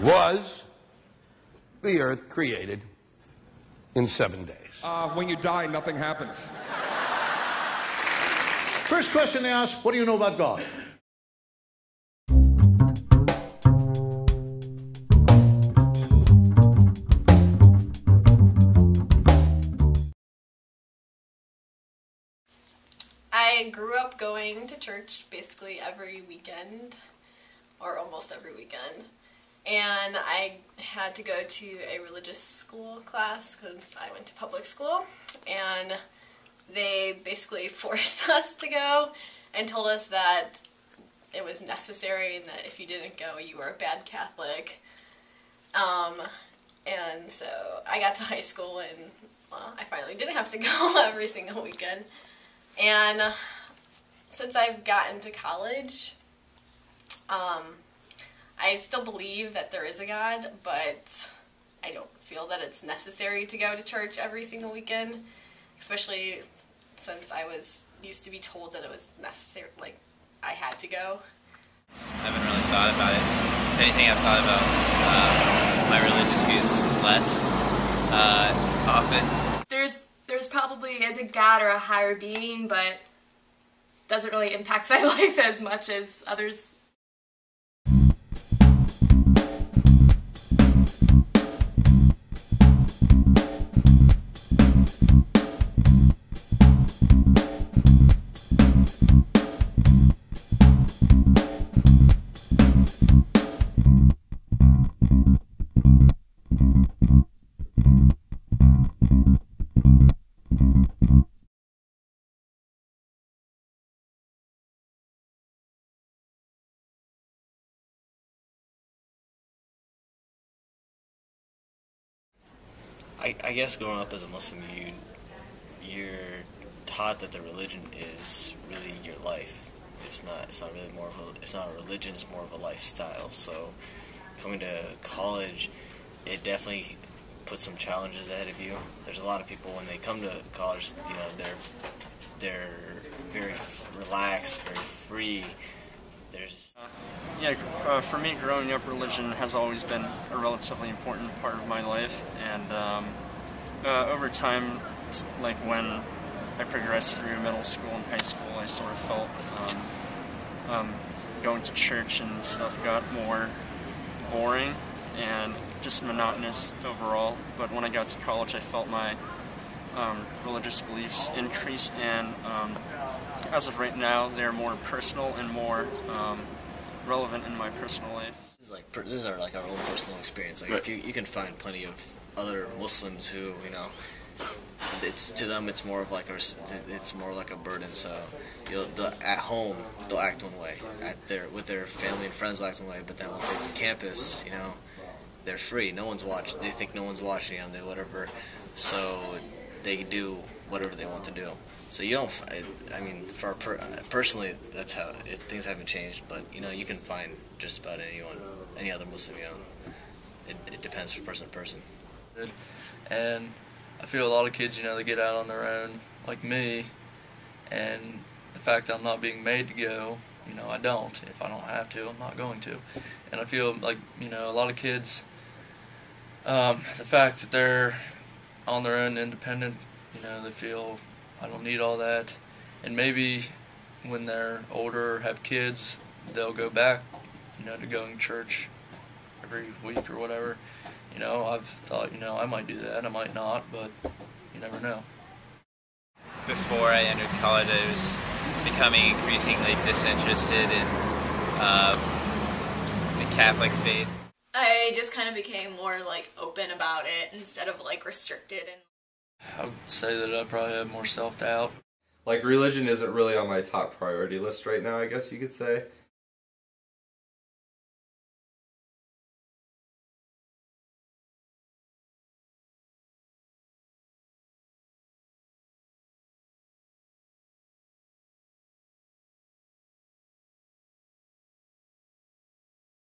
was the earth created in 7 days? When you die, nothing happens. First question they ask, what do you know about God? I grew up going to church basically every weekend, or almost every weekend, and I had to go to a religious school class because I went to public school, and they basically forced us to go and told us that it was necessary and that if you didn't go, you were a bad Catholic. And so I got to high school and, well, I finally didn't have to go every single weekend. And since I've gotten to college, I still believe that there is a God, but I don't feel that it's necessary to go to church every single weekend, especially since I used to be told that it was necessary, like I had to go. I haven't really thought about it. If anything, I've thought about my religious views less often. There's probably is a God or a higher being, but doesn't really impact my life as much as others. I guess growing up as a Muslim, you're taught that the religion is really your life. It's not really it's not a religion, it's more of a lifestyle. So coming to college, it definitely puts some challenges ahead of you. There's a lot of people when they come to college, you know, they're very relaxed, very free. For me, growing up, religion has always been a relatively important part of my life, and over time, like when I progressed through middle school and high school, I sort of felt going to church and stuff got more boring and just monotonous overall. But when I got to college, I felt my religious beliefs increased, and as of right now, they're more personal and more relevant in my personal life. This is our own personal experience. Like, right. if you can find plenty of other Muslims who, you know, to them it's more of like it's more like a burden. So at home they'll act one way, with their family and friends they'll act one way, but then once they get to campus, you know, they're free. No one's watching. They think no one's watching them. They whatever. So they do whatever they want to do. So you don't. I mean, personally, that's how things haven't changed. But you know, you can find just about any other Muslim. You know, it depends from person to person. And I feel a lot of kids, you know, they get out on their own, like me, and the fact that I'm not being made to go, you know, I don't. If I don't have to, I'm not going to. And I feel like, you know, a lot of kids, the fact that they're on their own, independent, you know, they feel I don't need all that. And maybe when they're older or have kids, they'll go back, you know, to going to church every week or whatever. You know, I've thought, you know, I might do that, I might not, but you never know. Before I entered college, I was becoming increasingly disinterested in the Catholic faith. I just kind of became more like open about it instead of like restricted. And I would say that I probably have more self-doubt. Like, religion isn't really on my top priority list right now, I guess you could say.